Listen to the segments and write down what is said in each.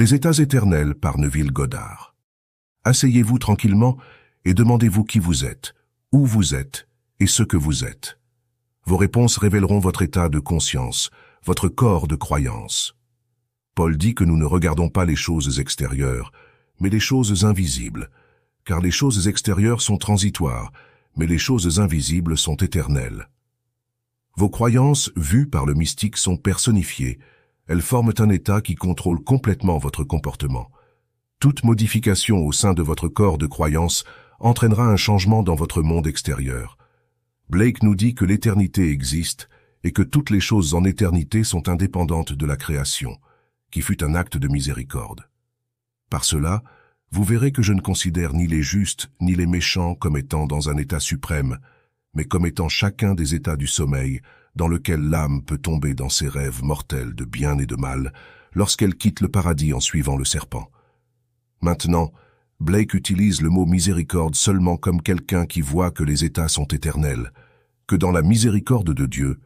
Les états éternels par Neville Goddard. Asseyez-vous tranquillement et demandez-vous qui vous êtes, où vous êtes et ce que vous êtes. Vos réponses révéleront votre état de conscience, votre corps de croyance. Paul dit que nous ne regardons pas les choses extérieures, mais les choses invisibles, car les choses extérieures sont transitoires, mais les choses invisibles sont éternelles. Vos croyances, vues par le mystique, sont personnifiées. Elles forment un état qui contrôle complètement votre comportement. Toute modification au sein de votre corps de croyance entraînera un changement dans votre monde extérieur. Blake nous dit que l'éternité existe et que toutes les choses en éternité sont indépendantes de la création, qui fut un acte de miséricorde. Par cela, vous verrez que je ne considère ni les justes ni les méchants comme étant dans un état suprême, mais comme étant chacun des états du sommeil dans lequel l'âme peut tomber dans ses rêves mortels de bien et de mal lorsqu'elle quitte le paradis en suivant le serpent. Maintenant, Blake utilise le mot miséricorde seulement comme quelqu'un qui voit que les états sont éternels, que dans la miséricorde de Dieu,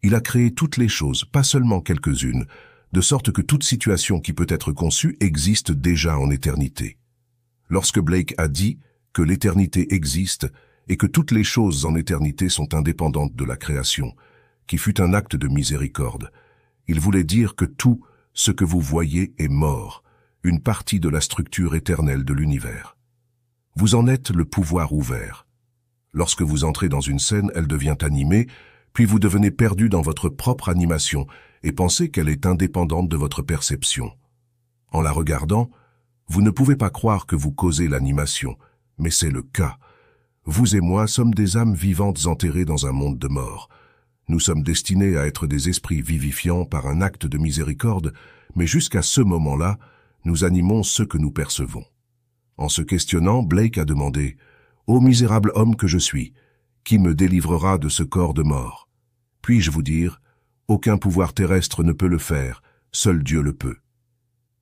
il a créé toutes les choses, pas seulement quelques-unes, de sorte que toute situation qui peut être conçue existe déjà en éternité. Lorsque Blake a dit que l'éternité existe et que toutes les choses en éternité sont indépendantes de la création, qui fut un acte de miséricorde, il voulait dire que tout ce que vous voyez est mort, une partie de la structure éternelle de l'univers. Vous en êtes le pouvoir ouvert. Lorsque vous entrez dans une scène, elle devient animée, puis vous devenez perdu dans votre propre animation et pensez qu'elle est indépendante de votre perception. En la regardant, vous ne pouvez pas croire que vous causez l'animation, mais c'est le cas. Vous et moi sommes des âmes vivantes enterrées dans un monde de mort. Nous sommes destinés à être des esprits vivifiants par un acte de miséricorde, mais jusqu'à ce moment-là, nous animons ce que nous percevons. En se questionnant, Blake a demandé « Ô misérable homme que je suis, qui me délivrera de ce corps de mort? Puis-je vous dire, aucun pouvoir terrestre ne peut le faire, seul Dieu le peut. »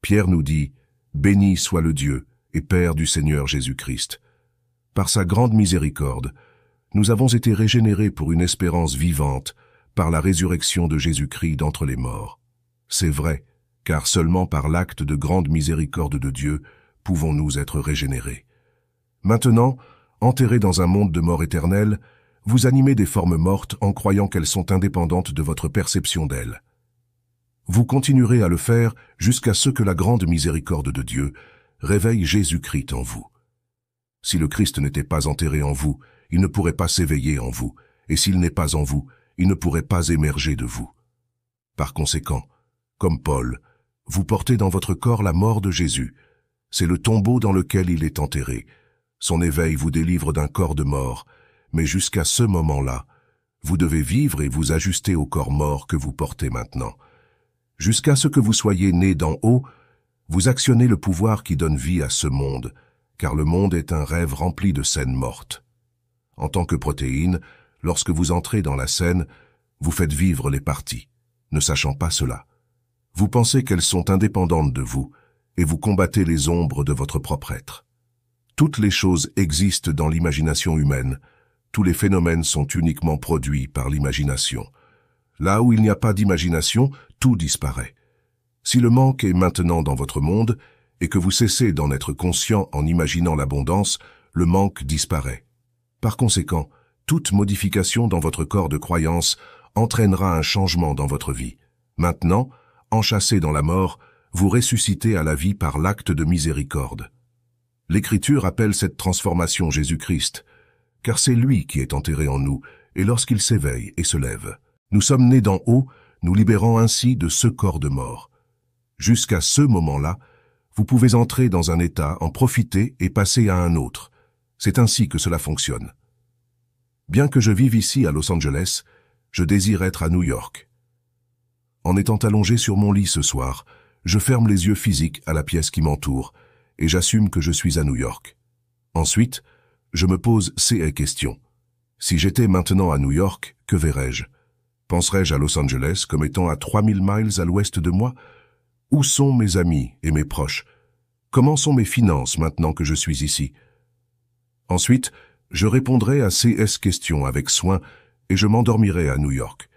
Pierre nous dit « Béni soit le Dieu et Père du Seigneur Jésus-Christ. Par sa grande miséricorde, nous avons été régénérés pour une espérance vivante par la résurrection de Jésus-Christ d'entre les morts. C'est vrai, car seulement par l'acte de grande miséricorde de Dieu pouvons-nous être régénérés. Maintenant, enterrés dans un monde de mort éternelle, vous animez des formes mortes en croyant qu'elles sont indépendantes de votre perception d'elles. Vous continuerez à le faire jusqu'à ce que la grande miséricorde de Dieu réveille Jésus-Christ en vous. Si le Christ n'était pas enterré en vous, il ne pourrait pas s'éveiller en vous, et s'il n'est pas en vous, il ne pourrait pas émerger de vous. Par conséquent, comme Paul, vous portez dans votre corps la mort de Jésus. C'est le tombeau dans lequel il est enterré. Son éveil vous délivre d'un corps de mort, mais jusqu'à ce moment-là, vous devez vivre et vous ajuster au corps mort que vous portez maintenant. Jusqu'à ce que vous soyez né d'en haut, vous actionnez le pouvoir qui donne vie à ce monde, car le monde est un rêve rempli de scènes mortes. En tant que protéine, lorsque vous entrez dans la scène, vous faites vivre les parties, ne sachant pas cela. Vous pensez qu'elles sont indépendantes de vous, et vous combattez les ombres de votre propre être. Toutes les choses existent dans l'imagination humaine. Tous les phénomènes sont uniquement produits par l'imagination. Là où il n'y a pas d'imagination, tout disparaît. Si le manque est maintenant dans votre monde, et que vous cessez d'en être conscient en imaginant l'abondance, le manque disparaît. Par conséquent, toute modification dans votre corps de croyance entraînera un changement dans votre vie. Maintenant, enchâssé dans la mort, vous ressuscitez à la vie par l'acte de miséricorde. L'Écriture appelle cette transformation Jésus-Christ, car c'est lui qui est enterré en nous, et lorsqu'il s'éveille et se lève, nous sommes nés d'en haut, nous libérant ainsi de ce corps de mort. Jusqu'à ce moment-là, vous pouvez entrer dans un état, en profiter et passer à un autre. C'est ainsi que cela fonctionne. Bien que je vive ici à Los Angeles, je désire être à New York. En étant allongé sur mon lit ce soir, je ferme les yeux physiques à la pièce qui m'entoure et j'assume que je suis à New York. Ensuite, je me pose ces questions. Si j'étais maintenant à New York, que verrais-je? Penserais-je à Los Angeles comme étant à 3000 miles à l'ouest de moi? Où sont mes amis et mes proches? Comment sont mes finances maintenant que je suis ici? Ensuite, je répondrai à ces questions avec soin et je m'endormirai à New York.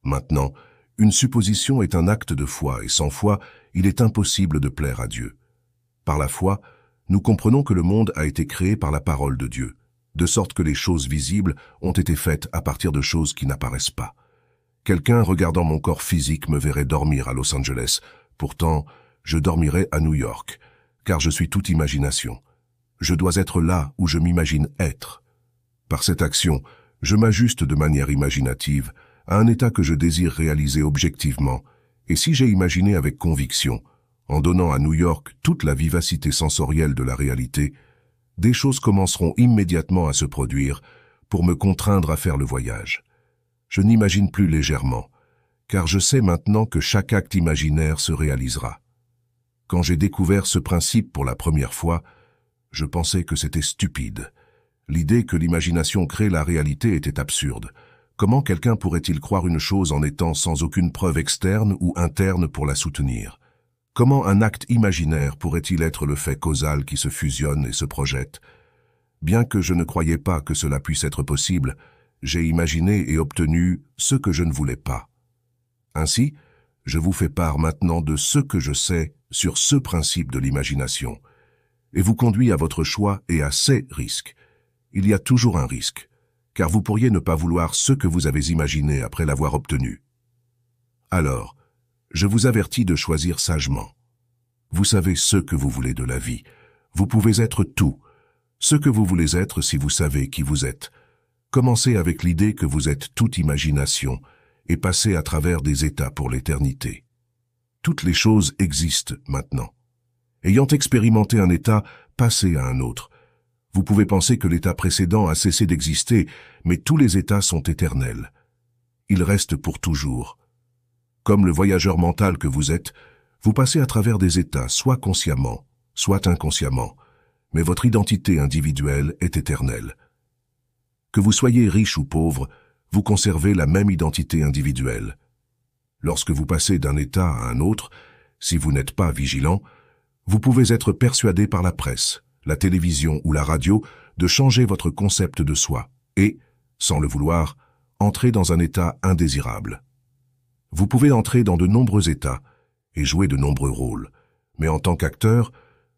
Maintenant, Une supposition est un acte de foi, et sans foi, il est impossible de plaire à Dieu. Par la foi, nous comprenons que le monde a été créé par la parole de Dieu, de sorte que les choses visibles ont été faites à partir de choses qui n'apparaissent pas. Quelqu'un regardant mon corps physique me verrait dormir à Los Angeles. Pourtant, je dormirais à New York, car je suis toute imagination. Je dois être là où je m'imagine être. Par cette action, je m'ajuste de manière imaginative à un état que je désire réaliser objectivement, et si j'ai imaginé avec conviction, en donnant à New York toute la vivacité sensorielle de la réalité, des choses commenceront immédiatement à se produire pour me contraindre à faire le voyage. Je n'imagine plus légèrement, car je sais maintenant que chaque acte imaginaire se réalisera. Quand j'ai découvert ce principe pour la première fois, je pensais que c'était stupide. L'idée que l'imagination crée la réalité était absurde. Comment quelqu'un pourrait-il croire une chose en étant sans aucune preuve externe ou interne pour la soutenir? Comment un acte imaginaire pourrait-il être le fait causal qui se fusionne et se projette? Bien que je ne croyais pas que cela puisse être possible, j'ai imaginé et obtenu ce que je ne voulais pas. Ainsi, je vous fais part maintenant de ce que je sais sur ce principe de l'imagination, et vous conduis à votre choix et à ses risques. Il y a toujours un risque, car vous pourriez ne pas vouloir ce que vous avez imaginé après l'avoir obtenu. Alors, je vous avertis de choisir sagement. Vous savez ce que vous voulez de la vie. Vous pouvez être tout, ce que vous voulez être si vous savez qui vous êtes. Commencez avec l'idée que vous êtes toute imagination et passez à travers des états pour l'éternité. Toutes les choses existent maintenant. Ayant expérimenté un état, passez à un autre. Vous pouvez penser que l'état précédent a cessé d'exister, mais tous les états sont éternels. Ils restent pour toujours. Comme le voyageur mental que vous êtes, vous passez à travers des états, soit consciemment, soit inconsciemment, mais votre identité individuelle est éternelle. Que vous soyez riche ou pauvre, vous conservez la même identité individuelle. Lorsque vous passez d'un état à un autre, si vous n'êtes pas vigilant, vous pouvez être persuadé par la presse, la télévision ou la radio de changer votre concept de soi et, sans le vouloir, entrer dans un état indésirable. Vous pouvez entrer dans de nombreux états et jouer de nombreux rôles, mais en tant qu'acteur,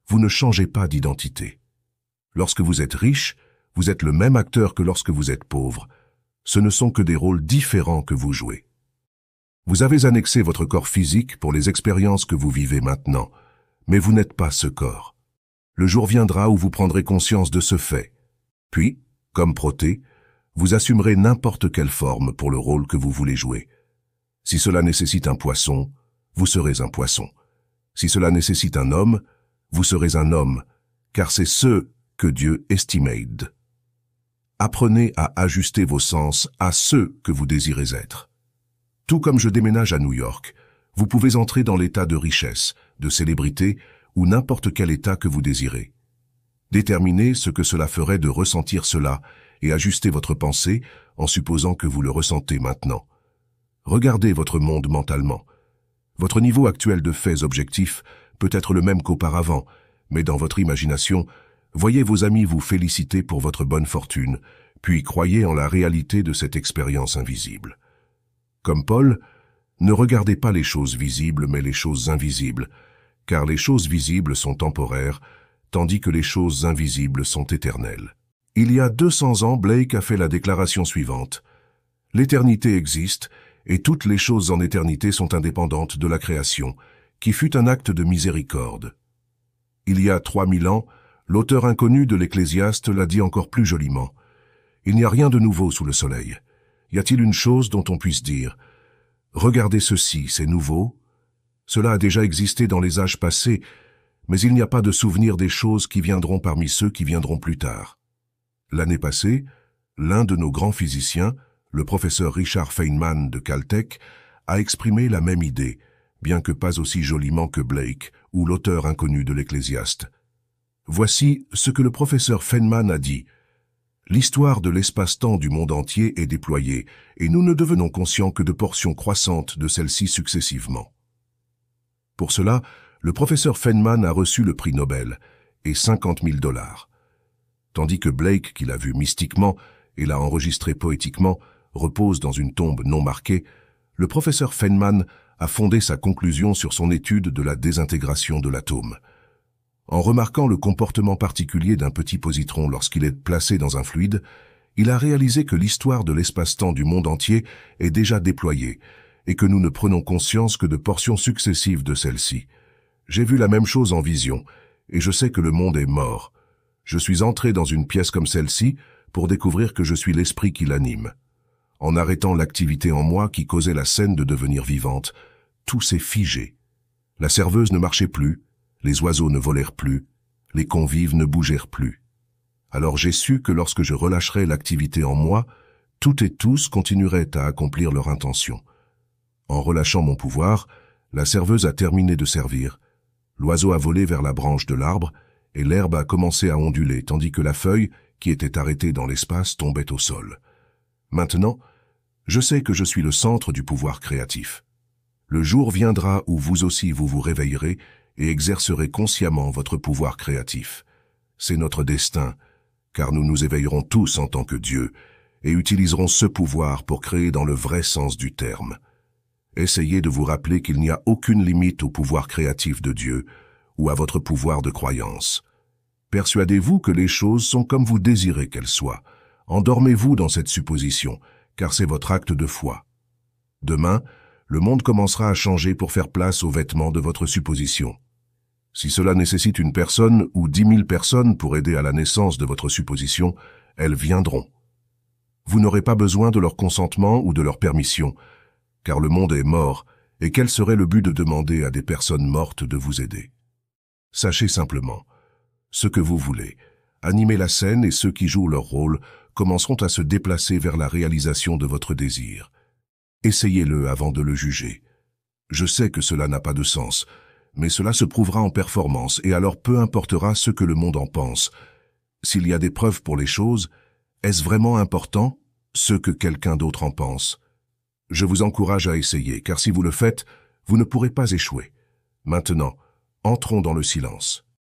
vous ne changez pas d'identité. Lorsque vous êtes riche, vous êtes le même acteur que lorsque vous êtes pauvre. Ce ne sont que des rôles différents que vous jouez. Vous avez annexé votre corps physique pour les expériences que vous vivez maintenant, mais vous n'êtes pas ce corps. Le jour viendra où vous prendrez conscience de ce fait. Puis, comme Prothée, vous assumerez n'importe quelle forme pour le rôle que vous voulez jouer. Si cela nécessite un poisson, vous serez un poisson. Si cela nécessite un homme, vous serez un homme, car c'est ce que Dieu estimate. Apprenez à ajuster vos sens à ceux que vous désirez être. Tout comme je déménage à New York, vous pouvez entrer dans l'état de richesse, de célébrité ou n'importe quel état que vous désirez. Déterminez ce que cela ferait de ressentir cela et ajustez votre pensée en supposant que vous le ressentez maintenant. Regardez votre monde mentalement. Votre niveau actuel de faits objectifs peut être le même qu'auparavant, mais dans votre imagination, voyez vos amis vous féliciter pour votre bonne fortune, puis croyez en la réalité de cette expérience invisible. Comme Paul, ne regardez pas les choses visibles mais les choses invisibles, car les choses visibles sont temporaires, tandis que les choses invisibles sont éternelles. Il y a 200 ans, Blake a fait la déclaration suivante. L'éternité existe, et toutes les choses en éternité sont indépendantes de la création, qui fut un acte de miséricorde. Il y a 3000 ans, l'auteur inconnu de l'Ecclésiaste l'a dit encore plus joliment. Il n'y a rien de nouveau sous le soleil. Y a-t-il une chose dont on puisse dire « Regardez ceci, c'est nouveau ». Cela a déjà existé dans les âges passés, mais il n'y a pas de souvenir des choses qui viendront parmi ceux qui viendront plus tard. L'année passée, l'un de nos grands physiciens, le professeur Richard Feynman de Caltech, a exprimé la même idée, bien que pas aussi joliment que Blake ou l'auteur inconnu de l'Ecclésiaste. Voici ce que le professeur Feynman a dit. L'histoire de l'espace-temps du monde entier est déployée, et nous ne devenons conscients que de portions croissantes de celle-ci successivement. Pour cela, le professeur Feynman a reçu le prix Nobel, et 50 000 $. Tandis que Blake, qui l'a vu mystiquement et l'a enregistré poétiquement, repose dans une tombe non marquée, Le professeur Feynman a fondé sa conclusion sur son étude de la désintégration de l'atome. En remarquant le comportement particulier d'un petit positron lorsqu'il est placé dans un fluide, il a réalisé que l'histoire de l'espace-temps du monde entier est déjà déployée et que nous ne prenons conscience que de portions successives de celle-ci. J'ai vu la même chose en vision, et je sais que le monde est mort. Je suis entré dans une pièce comme celle-ci pour découvrir que je suis l'esprit qui l'anime. En arrêtant l'activité en moi qui causait la scène de devenir vivante, tout s'est figé. La serveuse ne marchait plus, les oiseaux ne volèrent plus, les convives ne bougèrent plus. Alors j'ai su que lorsque je relâcherais l'activité en moi, toutes et tous continueraient à accomplir leur intention. En relâchant mon pouvoir, la serveuse a terminé de servir. L'oiseau a volé vers la branche de l'arbre et l'herbe a commencé à onduler, tandis que la feuille, qui était arrêtée dans l'espace, tombait au sol. Maintenant, je sais que je suis le centre du pouvoir créatif. Le jour viendra où vous aussi vous vous réveillerez et exercerez consciemment votre pouvoir créatif. C'est notre destin, car nous nous éveillerons tous en tant que Dieu et utiliserons ce pouvoir pour créer dans le vrai sens du terme. Essayez de vous rappeler qu'il n'y a aucune limite au pouvoir créatif de Dieu ou à votre pouvoir de croyance. Persuadez-vous que les choses sont comme vous désirez qu'elles soient. Endormez-vous dans cette supposition, car c'est votre acte de foi. Demain, le monde commencera à changer pour faire place aux vêtements de votre supposition. Si cela nécessite une personne ou 10 000 personnes pour aider à la naissance de votre supposition, elles viendront. Vous n'aurez pas besoin de leur consentement ou de leur permission, car le monde est mort, et quel serait le but de demander à des personnes mortes de vous aider? Sachez simplement ce que vous voulez. Animez la scène et ceux qui jouent leur rôle commenceront à se déplacer vers la réalisation de votre désir. Essayez-le avant de le juger. Je sais que cela n'a pas de sens, mais cela se prouvera en performance et alors peu importera ce que le monde en pense. S'il y a des preuves pour les choses, est-ce vraiment important ce que quelqu'un d'autre en pense? Je vous encourage à essayer, car si vous le faites, vous ne pourrez pas échouer. Maintenant, entrons dans le silence.